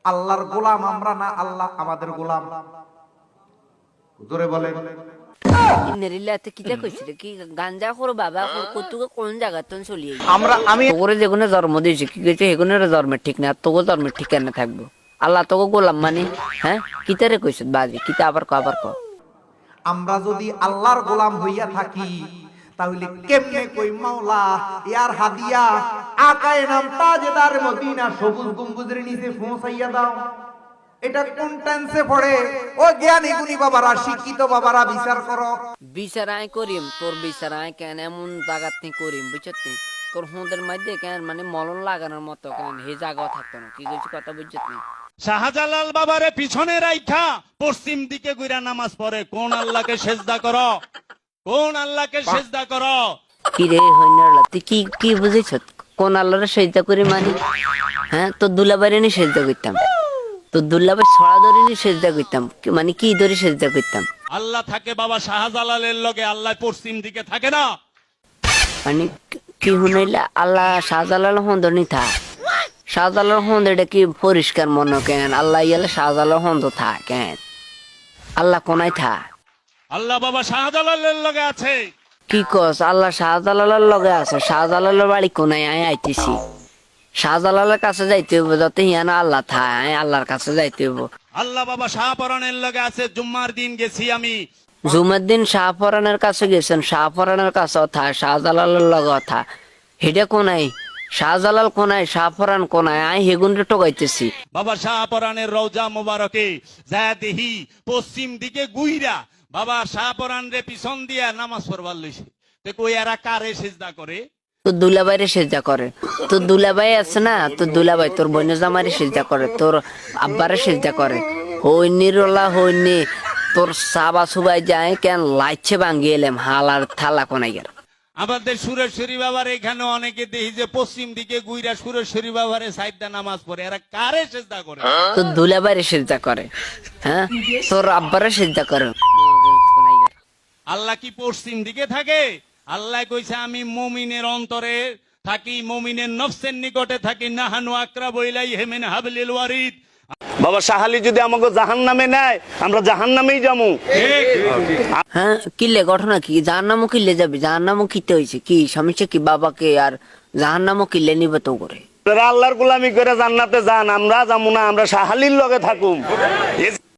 আল্লাহর গোলাম আমরা না আল্লাহ আমাদের গোলাম? জোরে বলেন। ইন্নারিল্লাতে কিতা কইছিল কি গাঞ্জা খোর বাবা খোর কতুকে কোন জায়গাতন চলিয়ে আমি তোরে যেগুনে জন্ম দিয়েছে কি কইছে এগুনের জন্মের ঠিক না তোকে জন্মের ঠিক না থাকবো আল্লাহ তোকে গোলাম মানে হ্যাঁ কিতারে কইছ বাজি কিতা আবার ক আমরা যদি আল্লাহর গোলাম হইয়া থাকি তাহলে কেমনে কই মাওলা ইয়ার হাদিয়া আকায়ে নাম তাজদার মদিনা সবুজ গম্বুজের নিচে পৌঁছাইয়া দাও? এটা কোন টেন্সে পড়ে? ও জ্ঞানী গুণী বাবারা, শিক্ষিত বাবারা, বিচার করো। বিচারাই করিম তোর বিচারাই কেন এমন জায়গাত নি করিম বুঝছত নি তোর হুঁদের মধ্যে কেন মানে মলন লাগানোর মতো কেন হে জায়গাও থাকতো না কি কইছি কথা বুঝছত নি শাহজালাল বাবারে পিছনে রাইখা পশ্চিম দিকে গুইরা নামাজ পড়ে কোন আল্লাহকে সেজদা করো? কোন আল্লাহকে সেজদা করো? কি রে হইনারলা তুই কি কি বুঝিস কোন আল্লাহরে সেজদা করি মানে হ্যাঁ তোর দুলাবারে নি সেজদা করতাম তোর দুলাবার ছড়া ধরে নি সেজদা করতাম মানে কি ধরে সেজদা করতাম আল্লাহ থাকে বাবা শাহজালালের লগে, আল্লাহ পশ্চিম দিকে থাকে না। মানে কি শুনাইলা আল্লাহ শাহজালাল হন্দনি থা শাহজালাল হন্দ এটা কি পরিষ্কার মনে কেন আল্লাহ ইয়ালে শাহজালাল হন্দ থা কেন আল্লাহ কোনায় থা আল্লাহ বাবা শাহজালালের লগে আছে। কি কস আল্লাহ শাহজালালের লগে আছে? শাহজালালের বাড়ি কোনায় আয় আইতেছি শাহজালালের কাছে যাইতে হইব যাতে হিয়ানা আল্লাহ থা আল্লাহর কাছে যাইতে হইব। আল্লাহ বাবা শাহপরানের লগে আছে। জুম্মার দিন গেছি আমি, জুমের দিন শাহপরানের কাছে গেছেন, শাহপরানের কাছে থা শাহজালালের লগে থা হেডে কোনায় শাহজালাল কোনায় শাহপরান কোনায় আয় হেগুনরে টোকাইতেছি। বাবা শাহপরানের রওজা মোবারকে যা দেহি পশ্চিম দিকে গুইরা বাবা শাহপরান রে পিছন দিয়া নামাজ পড়বার লইছে। তে কই এরা কারে সিজদা করে? তোর দুলাভাইরে সেজদা করে। তোর দুলাভাই আছে না, তোর দুলাভাই তোর বোন জামারে সেজদা করে, তোর আব্বারে সেজদা করে। হইনিরলা হইনি তোর সাবা সুবাই যায় কেন লাইছে ভাঙ্গি এলাম হালার থালা কোনাই গেল। আমাদের সুরেশ্বরী বাবার এখানে অনেকে দেখি যে পশ্চিম দিকে গুইরা সুরেশ্বরী বাবারে সাইডটা নামাজ পড়ে। এরা কারে সিজদা করে? তোর দুলাভাইরে সেজদা করে, হ্যাঁ তোর আব্বারে সেজদা করে। আল্লাহ কি পশ্চিম দিকে থাকে? আল্লাহ কইছে আমি মুমিনের অন্তরে থাকি, মুমিনের নফসের নিকটে থাকি। নাহানু আকরাবু ইলাইহি মিন হাবলিল ওয়ারিদ। বাবা শাহালি যদি আমাকে জাহান্নামে নেয় আমরা জাহান্নামেই যাবো। হ্যাঁ কিলে ঘটনা কি? জাহান্নামও কিলে যাবে? জাহান্নামও কিতে হয়েছে কি সমস্যা কি? বাবাকে আর জাহান্নামও কিলে নিবে তো করে? আল্লাহর গোলামি করে জান্নাতে যান, আমরা যাবো না, আমরা শাহালির লগে থাকুম।